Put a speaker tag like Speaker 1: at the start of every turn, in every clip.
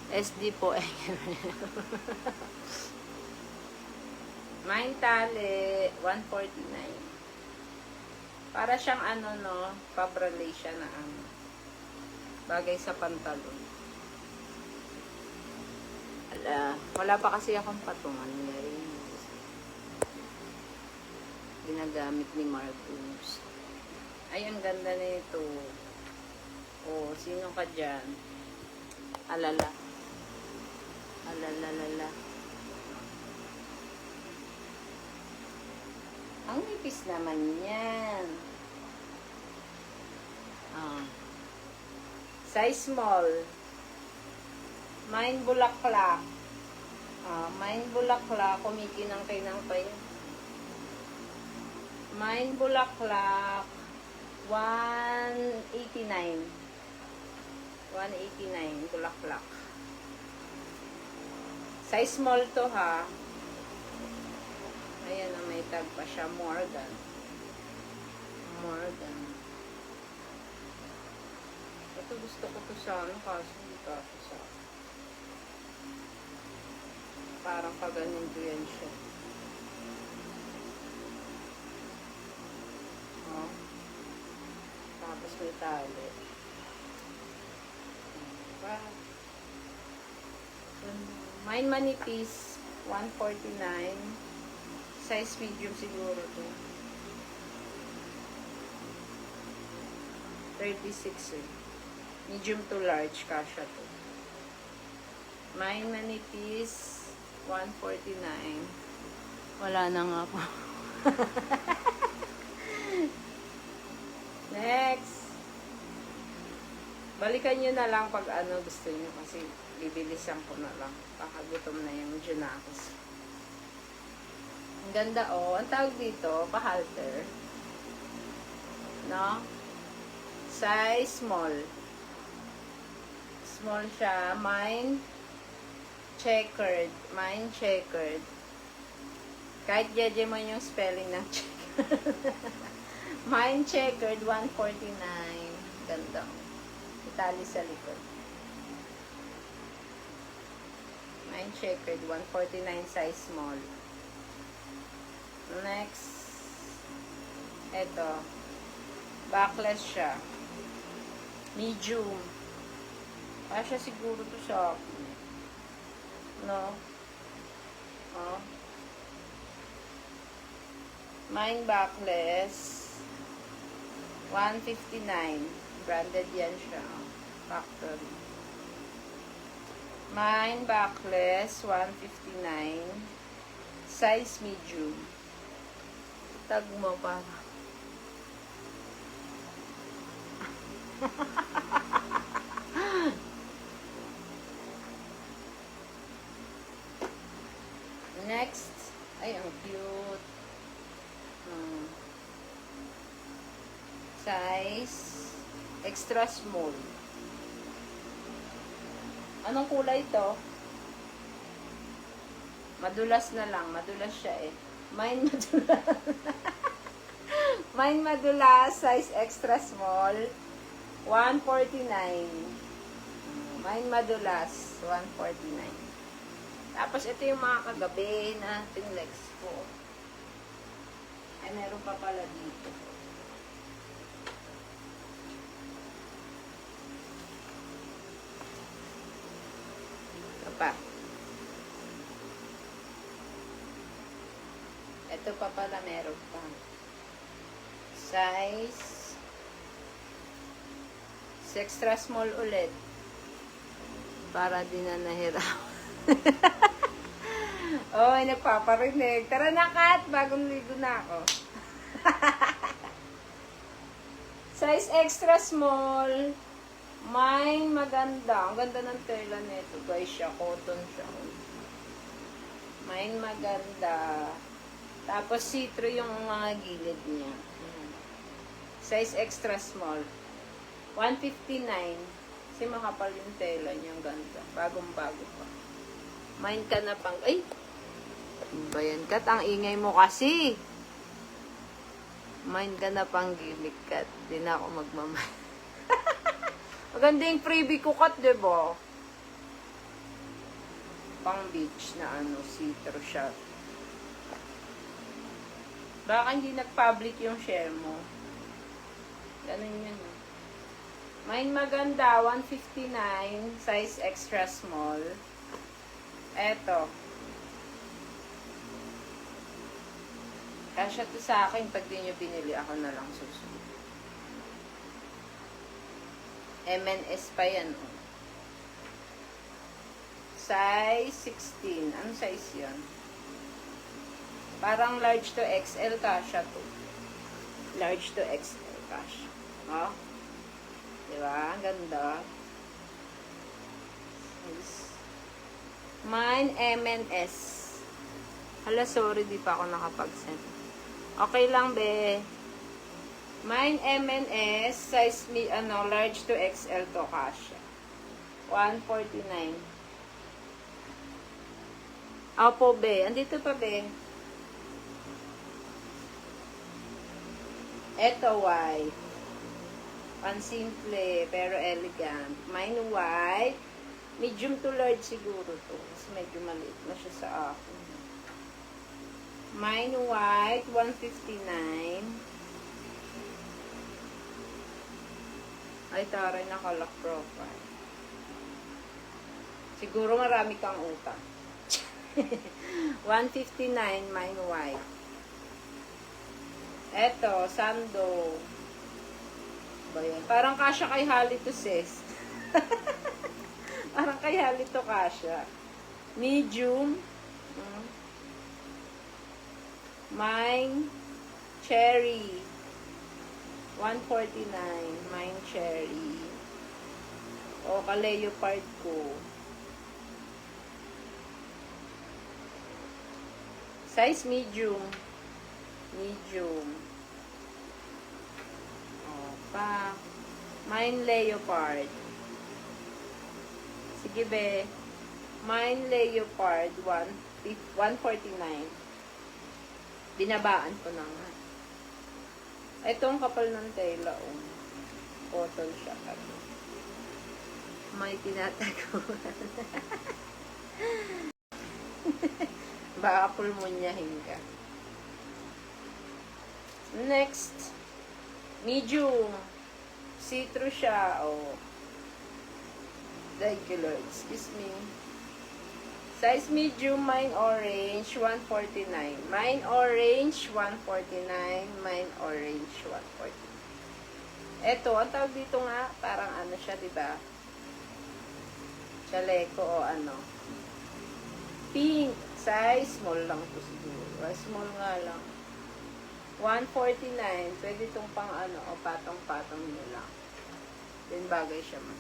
Speaker 1: SD po. Mine tali, 149. Para siyang ano, no, pabralay siya na ano. Bagay sa pantalon. Wala pa kasi akong patungan. Ginagamit ni Marcus. Ay, ang ganda nito. Oh, sino ka dyan? Alala. Alalalala. Ang nipis naman yan. Size small. Mine bulaklak. Mine bulaklak. Kumikinang-kinang pa yun. Mine bulaklak. 189. 189 bulaklak. Size small to ha. Ayan na, may tag pa siya. Morgan. Ito gusto ko to sa ano, kaso hindi kasi sa parang paganin ko yan siya. Oh. Tapos may tali. Mine manipis, 149. Size medium siguro to. 36 eh. Medium to large, kasha to. Mine manipis, 149. Wala na nga po. Next. Balikan nyo na lang pag ano gusto nyo kasi bibilisan ko na lang. Kakagutom na yung Junakis. Ang ganda oh. Ang tawag dito, pa-halter. No? Size small. Small siya. Mine checkered. Mine checkered. Kahit jeje mo yung spelling ng checkered. Mine checkered, 149. Ganda. Itali sa likod. Mine checkered, 149 size small. Next. Ito. Backless siya. Medium. Siya siguro to sa akin. No? Oh. Mine backless. 159. Branded yan siya. Factory. Mine backless, 159. Size medium. Tag mo para. Next. Ay, ang cute. Size extra small. Anong kulay to? Madulas na lang. Madulas siya eh. Mine madulas. Mine madulas. Size extra small. 149. Mine madulas. 149. Tapos ito yung mga kagabi na legs ko. Ay, meron pa pala dito. Pa. Ito pa pala meron pa. Size extra small ulit. Para di na nahirapan. Oy, nagpaparinig. Tara na, Kat. Bagong ligo na ako. Size extra small. Mine maganda. Ang ganda ng tela nito, guys. Siya, cotton siya. Mine maganda. Tapos see-through yung mga gilid niya. Size extra small. 159. Kasi makapal yung tela niya. Ang ganda. Bagong-bago pa. Mine ka na pang... Ay! Bayan, Kat. Ang ingay mo kasi. Mine ka na pang gimmick, Kat. Di na ako magmamay. Maganda yung freebie ko, Kat, diba? pang beach na ano, see-through siya. Baka hindi nag-public yung share mo. Ganun yun. Mine maganda, 159, size extra small. Eto. Kasya to sa akin, pag di nyo binili, ako na lang susunod. M&S pa yan, oh. Size 16. Anong size yan? Parang large to XL kasya to. Large to XL kasya. Oh. Diba? Ang ganda. Mine M&S. Hala, sorry, di pa ako nakapag-send. Okay lang, be. Mine M&S, size large to XL to kasya. 149. Opo, be. Andito pa, be. Eto, white. Pansimple, pero elegant. Mine white. Medium to large siguro to. Kasi medyo maliit na siya sa akin. Mine white, 159. Ay, taray, nakalock profile. Siguro marami kang utang. 159, mine white. Eto, sando. Ba yan? Parang kasya kay Hali to, sis. Parang kay Hali to kasya. Medium. Mine cherry. 149. Mine cherry. O, ka-leopard ko. Size medium. Medium. O, pa. Mine leopard. Sige, be. Mine leopard. 149. Binabaan ko na nga. Ito ang kapal ng tela, oh. Cotton siya. May tinataguan. Baka pulmonyahin ka. Next. Medium. See-through siya, oh. Thank you, Lord. Excuse me. Size medium, mine orange, 149. Mine orange, 149. Mine orange, 149. Eto, ang tawag dito nga, parang ano siya, diba? Chaleco o ano. Pink. Size, small lang to siguro. Small nga lang. 149. Pwede itong pang ano, o patong-patong nyo lang. Then bagay siya man.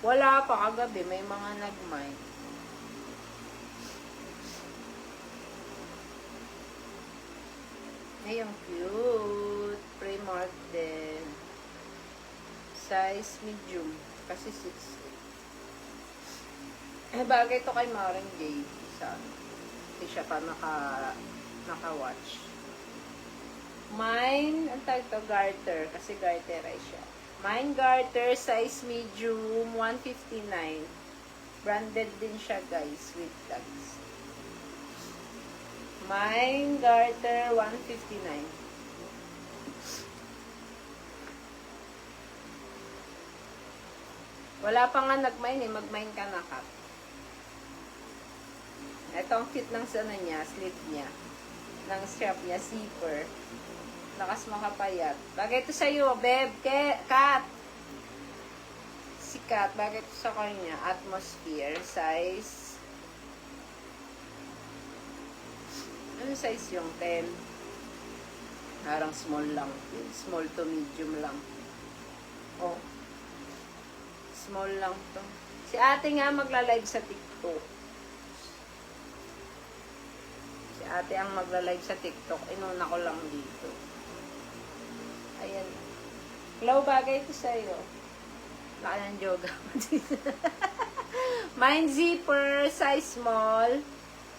Speaker 1: Wala pa kagabi, may mga nag-mine. Ay, ang cute. Primark din. Size medium. Kasi 6. Bagay to kay Maren J. Hindi siya pa naka-watch. Mine, ang tag to, garter. Kasi garter ay siya. Mine garter, size medium, 159. Branded din siya, guys, with tags. Mine garter, 159. Wala pa nga nag-mine eh. Mag-mine ka na, Kat. Ito ang cute ng sana niya, slit niya. Ng strap niya, zipper. Lakas makapayat. Bagay ito sa'yo, Beb. Kat. Si Kat, bagay ito sa kanya. Atmosphere, size. Ano size yung 10? Parang small lang. Small to medium lang. Oh. Small lang to. Si ate nga magla-live sa TikTok. Si ate ang magla-live sa TikTok. Inuna ko lang dito. Ayan. Glow, bagay ito sa'yo. Laka ng yoga. Mine zipper, size small.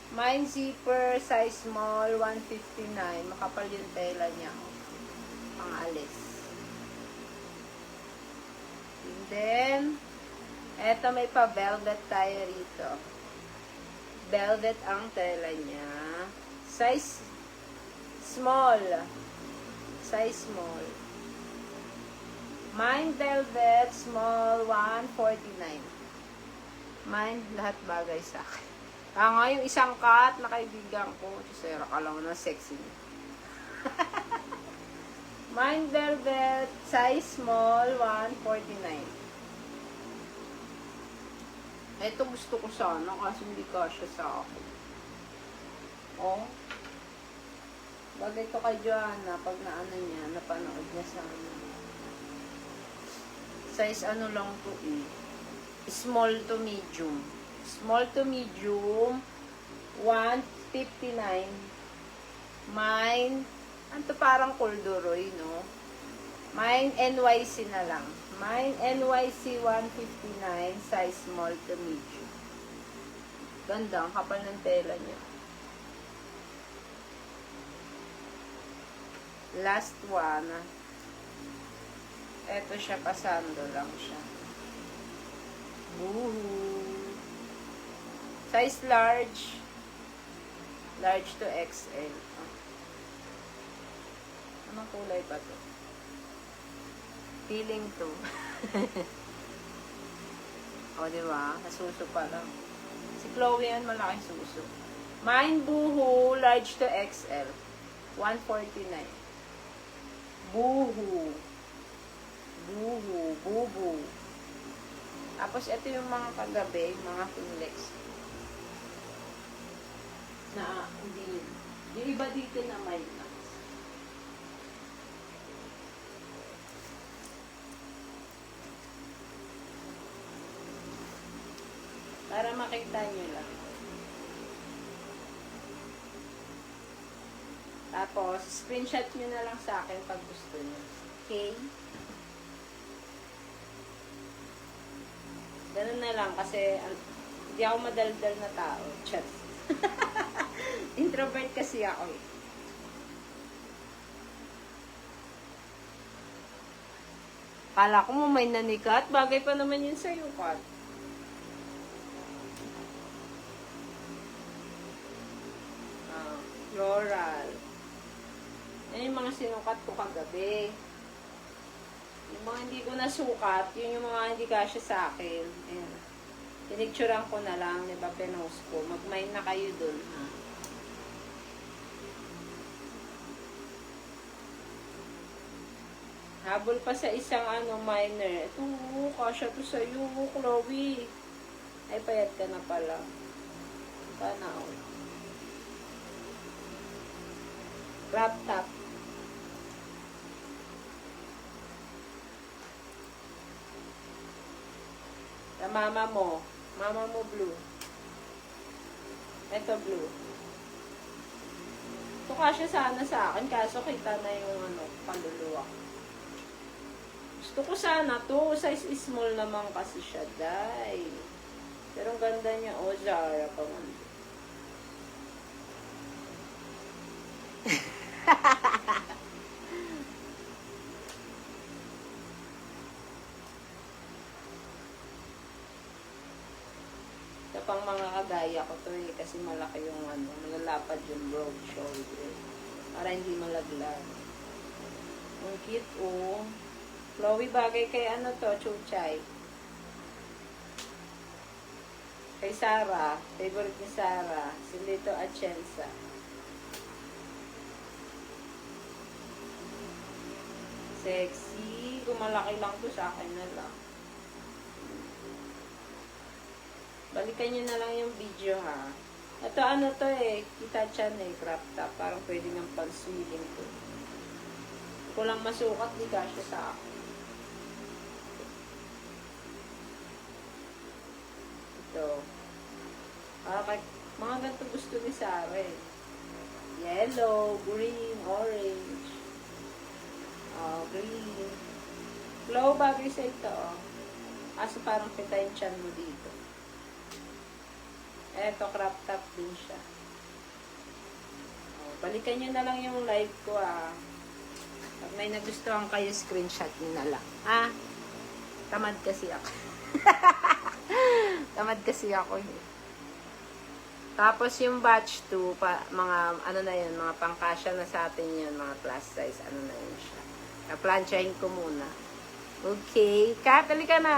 Speaker 1: Mine zipper, size small, 159. Makapal yung tela niya. Pangalis. And then, eto may pa-velvet tayo rito. velvet ang tela niya. Size small. Size small. Mine velvet, small, 149. Mine, lahat bagay sa akin. Nga yung isang cut na kaibigan ko. Sira ka lang ng sexy niya. Mine velvet, size small, 149. Ito gusto ko sana kasi hindi kasya sa akin. Oh. Bagay to kay Joanna pag naano niya, napanood niya sa ano. Size ano lang to eh. Small to medium. Small to medium, 159. Mine, ano parang corduroy, no? Mine NYC na lang. Mine NYC 159, size small to medium. Ganda, ang kapal ng tela niya. Last one. Ito siya, pasando lang siya. Woohoo! Size large. Large to XL. Anong kulay pa to? Feeling to. O, diba? Nasuso pa lang. Si Chloe yan, malaking suso. Mine Boohoo, large to XL. 149. Boohoo. Boohoo. Boo-boo. Tapos, ito yung mga kagabi, mga Finlex. Na, hindi. Yung iba dito na may na. Para makita nyo lang. Tapos, screenshot nyo na lang sa akin pag gusto nyo. Okay? Ganun na lang kasi hindi ako madaldal na tao. Chat. Introvert kasi ako eh. Kala ko mo may nanikat. Bagay pa naman yun sa'yo, Kat. Floral. Yan yung mga sinukat ko kagabi. Yung mga hindi ko nasukat, yun yung mga hindi kasya sa akin. Ayan. Pinicturean ko na lang, diba, pinost ko. Mag-mine na kayo dun, ha? Habol pa sa isang miner. Ito, kasya to sa'yo, Chloe. Ay, payat ka na pala. Sana all. Crop top. Sa mama mo. Mama mo blue. Ito blue. Ito kasya sana sa akin, kaso kita na yung paluluwa. Gusto ko sana to. Size small naman kasi siya, day. Pero ang ganda niya. Oh, Zara pa man. Ito pang mga kagaya ko to eh, kasi malaki yung malalapad yung broad shoulder. Para hindi malaglag. Ang cute oh. Chloe, bagay kay to, Chuchay. Kay Sarah, favorite ni Sarah, si Lito Atienza. Sexy. Gumalaki lang to sa akin na lang. Balikan nyo na lang yung video, ha. Ito to eh, kita chan eh, crop top. Parang pwede ng pang-swimming to. Kung lang masukat, di kasya sa akin. Ito. Mga ganito gusto ni Sarah eh. Yellow, green, orange. Green. Glow bagay sa ito, oh. Kaso parang kita yung chan mo dito. Eto, crop top din siya. Balikan nyo na lang yung live ko, ah. Pag may nagustuhan kayo, screenshot nyo na lang. Tamad kasi ako. Tamad kasi ako. Tapos yung batch 2, mga ano na yun, mga pangkasya na sa atin yun, mga plus size, ano na yun siya. Kaplansyahin ko muna. Okay, Kat, halika na.